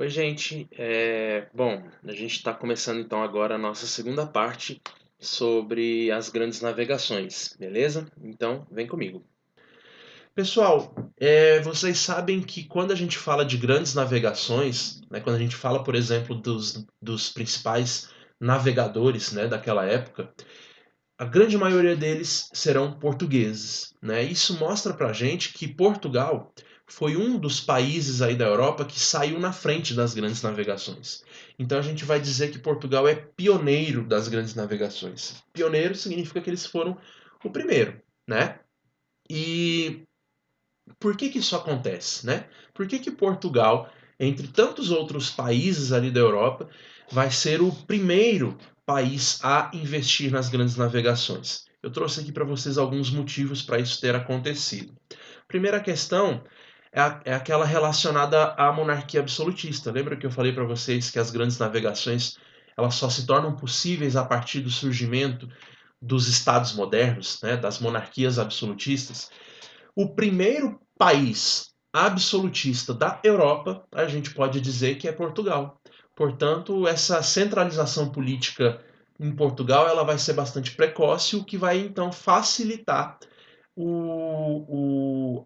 Oi, gente. Bom, a gente está começando então agora a nossa segunda parte sobre as grandes navegações, beleza? Então, vem comigo. Pessoal, vocês sabem que quando a gente fala de grandes navegações, né, quando a gente fala, por exemplo, dos principais navegadores, né, daquela época, a grande maioria deles serão portugueses, né? Isso mostra pra gente que Portugal foi um dos países aí da Europa que saiu na frente das grandes navegações. Então a gente vai dizer que Portugal é pioneiro das grandes navegações. Pioneiro significa que eles foram o primeiro, né? E por que que isso acontece, né? Por que que Portugal, entre tantos outros países ali da Europa, vai ser o primeiro país a investir nas grandes navegações? Eu trouxe aqui para vocês alguns motivos para isso ter acontecido. Primeira questão é aquela relacionada à monarquia absolutista. Lembra que eu falei para vocês que as grandes navegações elas só se tornam possíveis a partir do surgimento dos estados modernos, né, das monarquias absolutistas? O primeiro país absolutista da Europa, a gente pode dizer que é Portugal. Portanto, essa centralização política em Portugal ela vai ser bastante precoce, o que vai então facilitar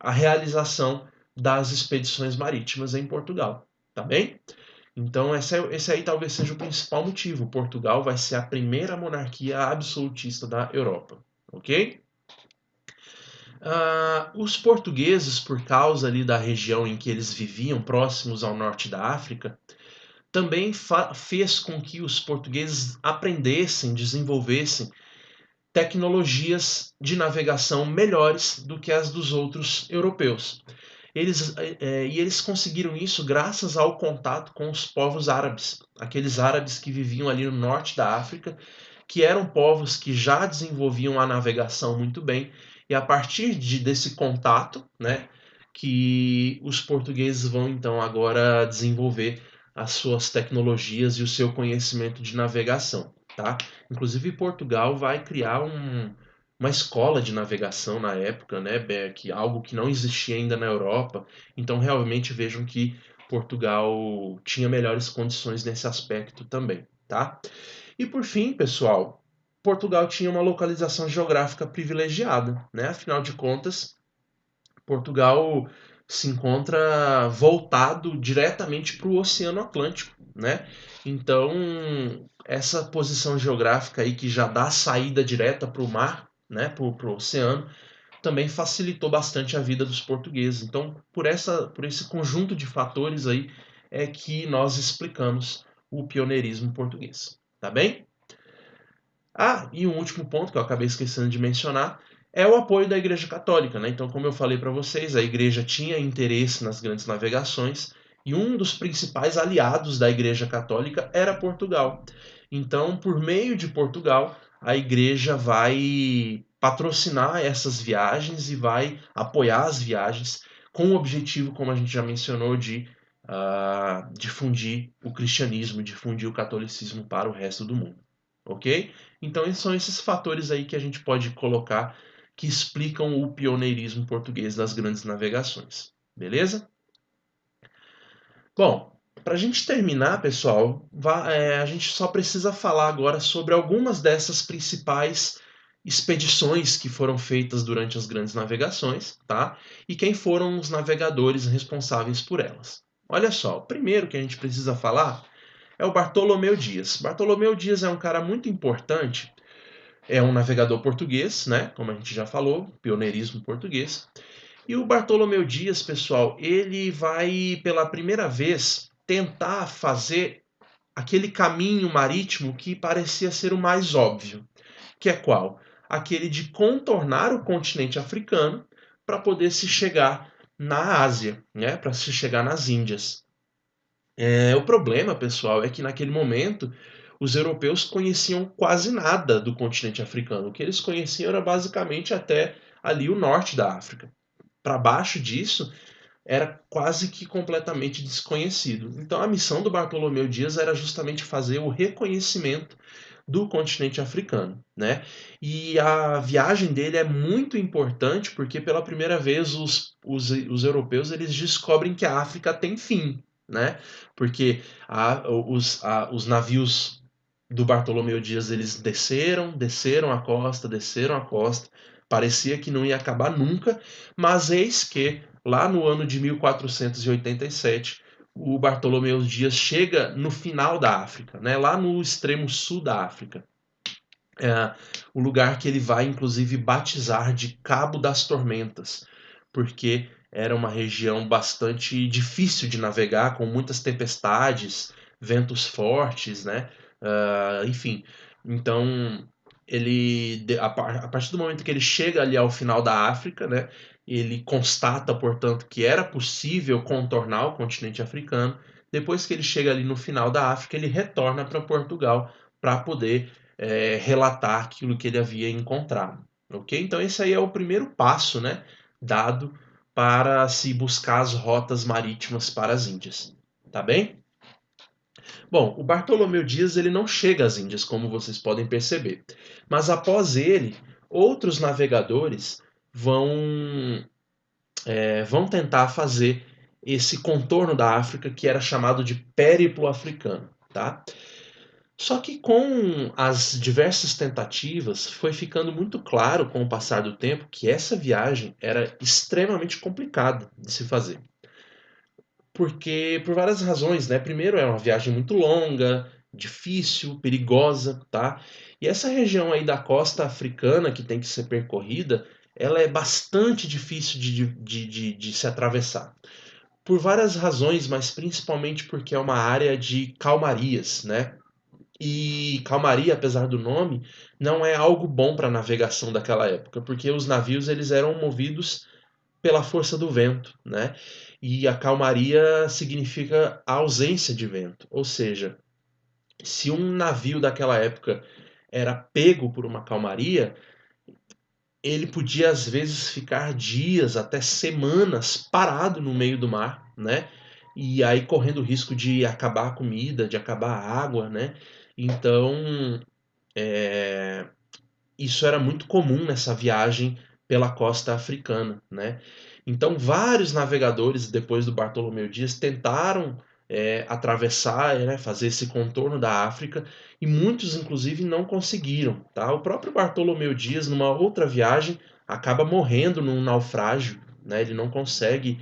a realização das expedições marítimas em Portugal. Tá bem? Então, esse aí talvez seja o principal motivo. Portugal vai ser a primeira monarquia absolutista da Europa. Ok? Os portugueses, por causa ali da região em que eles viviam, próximos ao norte da África, também fez com que os portugueses aprendessem, desenvolvessem tecnologias de navegação melhores do que as dos outros europeus. Eles conseguiram isso graças ao contato com os povos árabes, aqueles árabes que viviam ali no norte da África, que eram povos que já desenvolviam a navegação muito bem, e a partir desse contato, né, que os portugueses vão então agora desenvolver as suas tecnologias e o seu conhecimento de navegação, tá? Inclusive Portugal vai criar uma escola de navegação na época, né, que algo que não existia ainda na Europa. Então realmente vejam que Portugal tinha melhores condições nesse aspecto também, tá? E por fim, pessoal, Portugal tinha uma localização geográfica privilegiada, né? Afinal de contas, Portugal se encontra voltado diretamente para o Oceano Atlântico, né? Então, essa posição geográfica aí que já dá saída direta para o mar, né? Para o oceano, também facilitou bastante a vida dos portugueses. Então, por esse conjunto de fatores aí é que nós explicamos o pioneirismo português, tá bem? E um último ponto que eu acabei esquecendo de mencionar é o apoio da Igreja Católica, né? Então, como eu falei para vocês, a Igreja tinha interesse nas grandes navegações e um dos principais aliados da Igreja Católica era Portugal. Então, por meio de Portugal, a Igreja vai patrocinar essas viagens e vai apoiar as viagens com o objetivo, como a gente já mencionou, de difundir o cristianismo, difundir o catolicismo para o resto do mundo. Ok? Então, são esses fatores aí que a gente pode colocar que explicam o pioneirismo português das grandes navegações. Beleza? Bom, para a gente terminar, pessoal, a gente só precisa falar agora sobre algumas dessas principais expedições que foram feitas durante as grandes navegações, tá? E quem foram os navegadores responsáveis por elas. Olha só, o primeiro que a gente precisa falar é o Bartolomeu Dias. Bartolomeu Dias é um cara muito importante, é um navegador português, né? Como a gente já falou, pioneirismo português. E o Bartolomeu Dias, pessoal, ele vai pela primeira vez tentar fazer aquele caminho marítimo que parecia ser o mais óbvio, que é qual? Aquele de contornar o continente africano para poder se chegar na Ásia, né? Para se chegar nas Índias. O problema, pessoal, é que naquele momento os europeus conheciam quase nada do continente africano. O que eles conheciam era basicamente até ali o norte da África. Para baixo disso, era quase que completamente desconhecido. Então a missão do Bartolomeu Dias era justamente fazer o reconhecimento do continente africano, né? E a viagem dele é muito importante porque pela primeira vez os europeus eles descobrem que a África tem fim, né? Porque os navios do Bartolomeu Dias, eles desceram a costa, parecia que não ia acabar nunca, mas eis que lá no ano de 1487 o Bartolomeu Dias chega no final da África, né? Lá no extremo sul da África. É, o lugar que ele vai, inclusive, batizar de Cabo das Tormentas, porque era uma região bastante difícil de navegar, com muitas tempestades, ventos fortes, né? Enfim, então a partir do momento que ele chega ali ao final da África, né? Ele constata, portanto, que era possível contornar o continente africano. Depois que ele chega ali no final da África, ele retorna para Portugal para poder relatar aquilo que ele havia encontrado, ok? Então esse aí é o primeiro passo, né, dado para se buscar as rotas marítimas para as Índias, tá bem? Bom, o Bartolomeu Dias ele não chega às Índias, como vocês podem perceber, mas após ele, outros navegadores vão tentar fazer esse contorno da África que era chamado de périplo africano, tá? Só que com as diversas tentativas, foi ficando muito claro com o passar do tempo que essa viagem era extremamente complicada de se fazer. Porque por várias razões, né? Primeiro, é uma viagem muito longa, difícil, perigosa, tá? E essa região aí da costa africana que tem que ser percorrida, ela é bastante difícil de se atravessar. Por várias razões, mas principalmente porque é uma área de calmarias, né? E calmaria, apesar do nome, não é algo bom para a navegação daquela época, porque os navios eles eram movidos pela força do vento, né? E a calmaria significa a ausência de vento, ou seja, se um navio daquela época era pego por uma calmaria, ele podia às vezes ficar dias, até semanas parado no meio do mar, né? E aí correndo o risco de acabar a comida, de acabar a água, né? Então, é, isso era muito comum nessa viagem pela costa africana, né? Então, vários navegadores, depois do Bartolomeu Dias, tentaram atravessar, né, fazer esse contorno da África, e muitos, inclusive, não conseguiram, tá? O próprio Bartolomeu Dias, numa outra viagem, acaba morrendo num naufrágio, né? Ele não consegue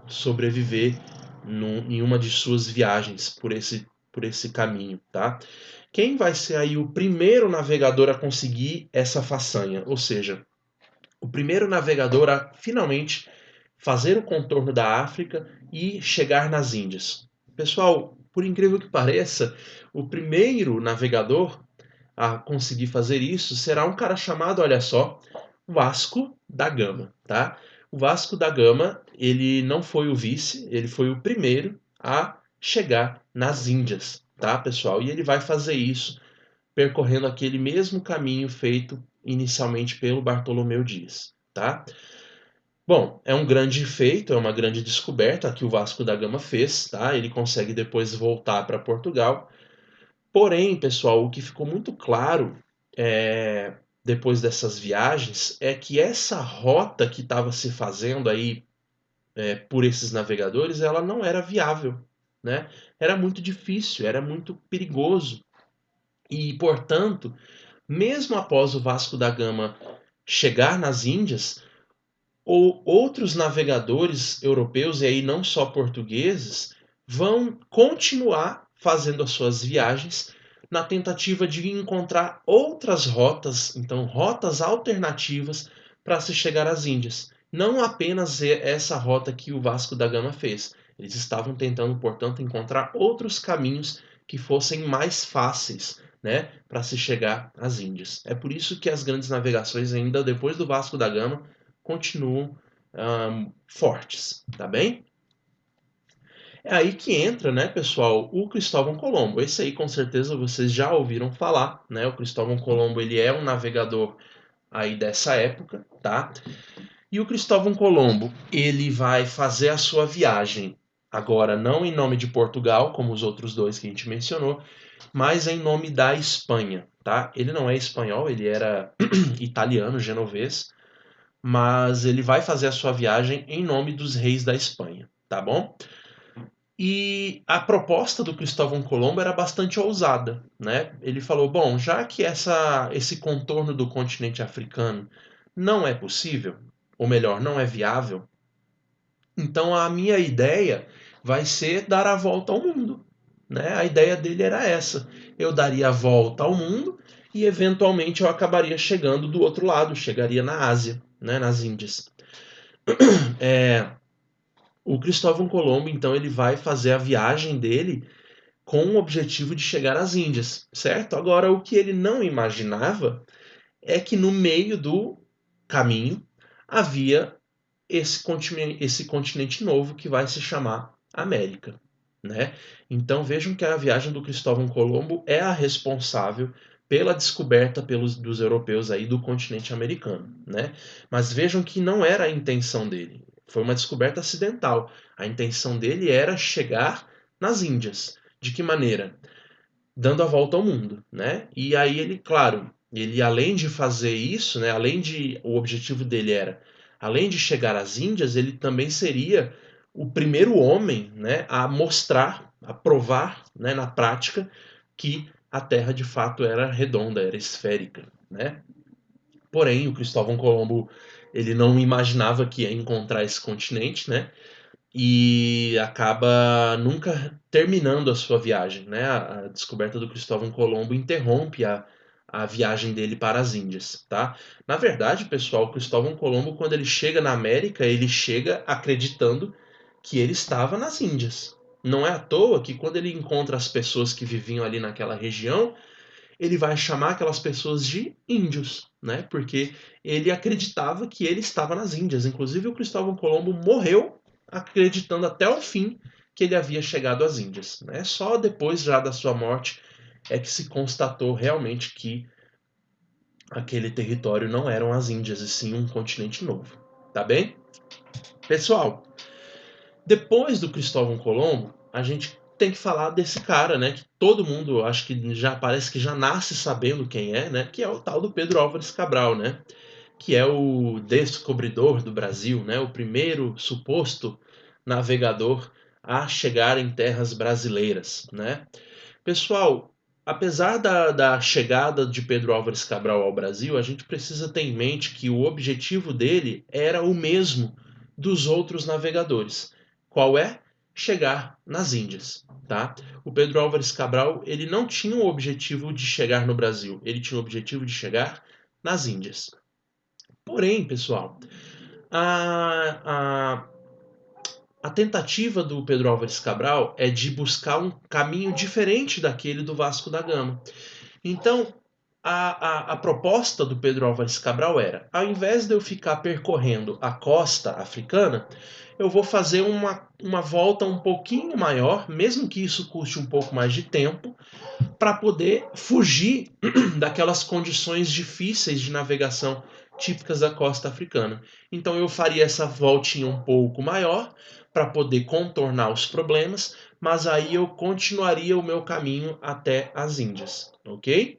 sobreviver em uma de suas viagens por esse caminho, tá? Quem vai ser aí o primeiro navegador a conseguir essa façanha? Ou seja, o primeiro navegador a finalmente fazer o contorno da África e chegar nas Índias. Pessoal, por incrível que pareça, o primeiro navegador a conseguir fazer isso será um cara chamado, olha só, Vasco da Gama, tá? O Vasco da Gama, ele não foi o vice, ele foi o primeiro a chegar nas Índias, tá, pessoal? E ele vai fazer isso percorrendo aquele mesmo caminho feito inicialmente pelo Bartolomeu Dias, tá? Bom, é um grande feito, é uma grande descoberta que o Vasco da Gama fez, tá? Ele consegue depois voltar para Portugal. Porém, pessoal, o que ficou muito claro depois dessas viagens é que essa rota que estava se fazendo aí por esses navegadores, ela não era viável, né? Era muito difícil, era muito perigoso. E, portanto, mesmo após o Vasco da Gama chegar nas Índias, ou outros navegadores europeus, e aí não só portugueses, vão continuar fazendo as suas viagens na tentativa de encontrar outras rotas, então rotas alternativas para se chegar às Índias. Não apenas essa rota que o Vasco da Gama fez. Eles estavam tentando, portanto, encontrar outros caminhos que fossem mais fáceis, né, para se chegar às Índias. É por isso que as grandes navegações, ainda depois do Vasco da Gama, continuam fortes, tá bem? É aí que entra, né, pessoal, o Cristóvão Colombo. Esse aí, com certeza, vocês já ouviram falar, né? O Cristóvão Colombo, ele é um navegador aí dessa época, tá? E o Cristóvão Colombo, ele vai fazer a sua viagem agora não em nome de Portugal, como os outros dois que a gente mencionou, mas em nome da Espanha, tá? Ele não é espanhol, ele era italiano, genovês, mas ele vai fazer a sua viagem em nome dos reis da Espanha, tá bom? E a proposta do Cristóvão Colombo era bastante ousada, né? Ele falou: bom, já que esse contorno do continente africano não é possível, ou melhor, não é viável, então a minha ideia vai ser dar a volta ao mundo, né? A ideia dele era essa: eu daria a volta ao mundo e eventualmente eu acabaria chegando do outro lado, chegaria na Ásia, né? Nas Índias. É, o Cristóvão Colombo, então, ele vai fazer a viagem dele com o objetivo de chegar às Índias, certo? Agora, o que ele não imaginava é que no meio do caminho havia esse continente novo que vai se chamar América, né? Então vejam que a viagem do Cristóvão Colombo é a responsável pela descoberta dos europeus aí do continente americano, né? Mas vejam que não era a intenção dele. Foi uma descoberta acidental. A intenção dele era chegar nas Índias. De que maneira? Dando a volta ao mundo, né? E aí ele, claro, ele além de fazer isso, né, o objetivo dele era, além de chegar às Índias, ele também seria o primeiro homem, né, a mostrar, a provar, né, na prática que a Terra de fato era redonda, era esférica, né? Porém, o Cristóvão Colombo, ele não imaginava que ia encontrar esse continente, né? E acaba nunca terminando a sua viagem, né? A descoberta do Cristóvão Colombo interrompe a viagem dele para as Índias, tá? Na verdade, pessoal, o Cristóvão Colombo, quando ele chega na América, ele chega acreditando que ele estava nas Índias. Não é à toa que quando ele encontra as pessoas que viviam ali naquela região, ele vai chamar aquelas pessoas de índios, né? Porque ele acreditava que ele estava nas Índias. Inclusive, o Cristóvão Colombo morreu acreditando até o fim que ele havia chegado às Índias, né? Só depois já da sua morte é que se constatou realmente que aquele território não eram as Índias, e sim um continente novo. Tá bem? Pessoal, depois do Cristóvão Colombo, a gente tem que falar desse cara, né? Que todo mundo acho que já parece que já nasce sabendo quem é, né? Que é o tal do Pedro Álvares Cabral, né? Que é o descobridor do Brasil, né? O primeiro suposto navegador a chegar em terras brasileiras, né? Pessoal, apesar da chegada de Pedro Álvares Cabral ao Brasil, a gente precisa ter em mente que o objetivo dele era o mesmo dos outros navegadores. Qual é? Chegar nas Índias, tá? O Pedro Álvares Cabral, ele não tinha o objetivo de chegar no Brasil, ele tinha o objetivo de chegar nas Índias. Porém, pessoal, a, a tentativa do Pedro Álvares Cabral é de buscar um caminho diferente daquele do Vasco da Gama. Então, a proposta do Pedro Álvares Cabral era: ao invés de eu ficar percorrendo a costa africana, eu vou fazer uma volta um pouquinho maior, mesmo que isso custe um pouco mais de tempo, para poder fugir daquelas condições difíceis de navegação típicas da costa africana. Então eu faria essa voltinha um pouco maior para poder contornar os problemas, mas aí eu continuaria o meu caminho até as Índias, ok?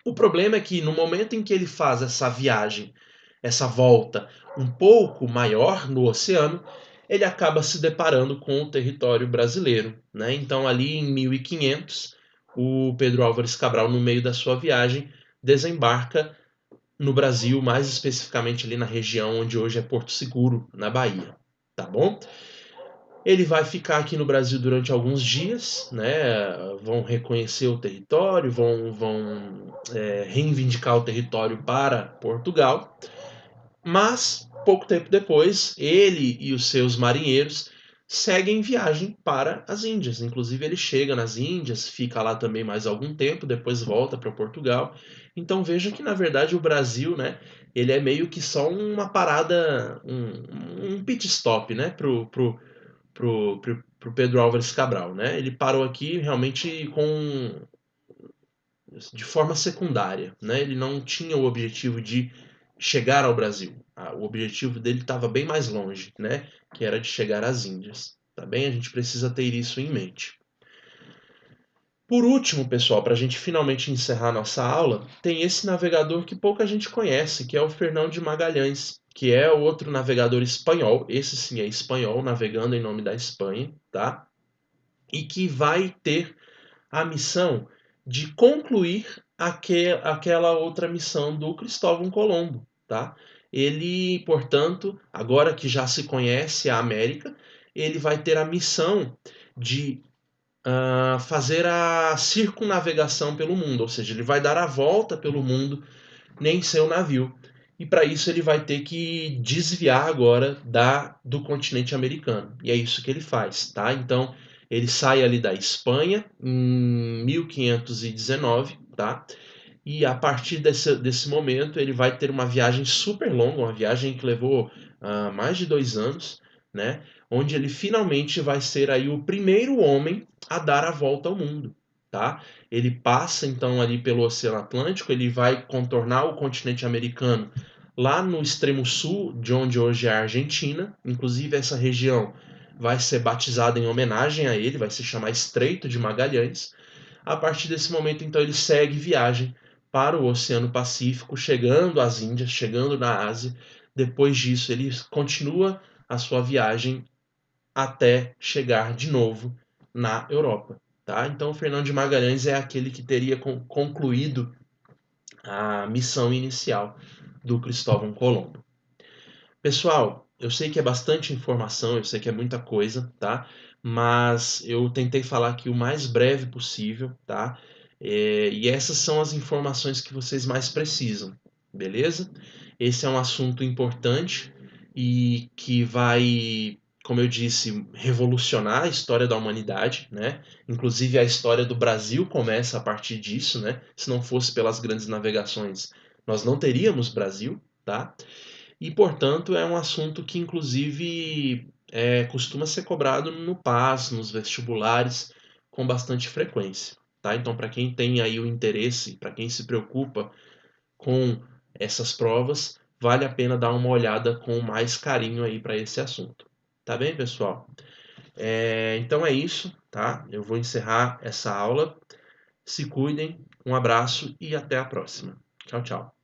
O problema é que no momento em que ele faz essa viagem, essa volta um pouco maior no oceano, ele acaba se deparando com o território brasileiro, né? Então ali em 1500, o Pedro Álvares Cabral, no meio da sua viagem, desembarca no Brasil, mais especificamente ali na região onde hoje é Porto Seguro, na Bahia, tá bom? Ele vai ficar aqui no Brasil durante alguns dias, né? Vão reconhecer o território, vão reivindicar o território para Portugal, mas pouco tempo depois, ele e os seus marinheiros seguem viagem para as Índias. Inclusive, ele chega nas Índias, fica lá também mais algum tempo, depois volta para Portugal. Então veja que, na verdade, o Brasil, né, ele é meio que só uma parada, um pit stop, né, pro Pedro Álvares Cabral, né? Ele parou aqui realmente de forma secundária, né? Ele não tinha o objetivo de chegar ao Brasil. O objetivo dele estava bem mais longe, né? Que era de chegar às Índias. Tá bem? A gente precisa ter isso em mente. Por último, pessoal, para a gente finalmente encerrar nossa aula, tem esse navegador que pouca gente conhece, que é o Fernão de Magalhães, que é outro navegador espanhol. Esse sim é espanhol, navegando em nome da Espanha, tá? e que vai ter a missão de concluir aquela outra missão do Cristóvão Colombo, tá? Ele, portanto, agora que já se conhece a América, ele vai ter a missão de fazer a circunnavegação pelo mundo, ou seja, ele vai dar a volta pelo mundo em seu navio. E para isso ele vai ter que desviar agora do continente americano. E é isso que ele faz, tá? Então ele sai ali da Espanha em 1519, tá? E a partir desse momento ele vai ter uma viagem super longa, uma viagem que levou mais de 2 anos, né? Onde ele finalmente vai ser aí o primeiro homem a dar a volta ao mundo, tá? Ele passa então ali pelo Oceano Atlântico, ele vai contornar o continente americano lá no extremo sul, de onde hoje é a Argentina. Inclusive essa região vai ser batizada em homenagem a ele, vai se chamar Estreito de Magalhães. A partir desse momento, então, ele segue viagem para o Oceano Pacífico, chegando às Índias, chegando na Ásia. Depois disso, ele continua a sua viagem até chegar de novo na Europa. Tá? Então, Fernando de Magalhães é aquele que teria concluído a missão inicial do Cristóvão Colombo. Pessoal, eu sei que é bastante informação, eu sei que é muita coisa, tá? Mas eu tentei falar aqui o mais breve possível, tá? E essas são as informações que vocês mais precisam, beleza? Esse é um assunto importante e que vai, como eu disse, revolucionar a história da humanidade, né? Inclusive a história do Brasil começa a partir disso, né? Se não fosse pelas grandes navegações, nós não teríamos Brasil, tá? E, portanto, é um assunto que, inclusive, costuma ser cobrado no PAS, nos vestibulares, com bastante frequência. Tá? Então, para quem tem aí o interesse, para quem se preocupa com essas provas, vale a pena dar uma olhada com mais carinho aí para esse assunto. Tá bem, pessoal? Então é isso, tá? Eu vou encerrar essa aula. Se cuidem, um abraço e até a próxima. Tchau, tchau.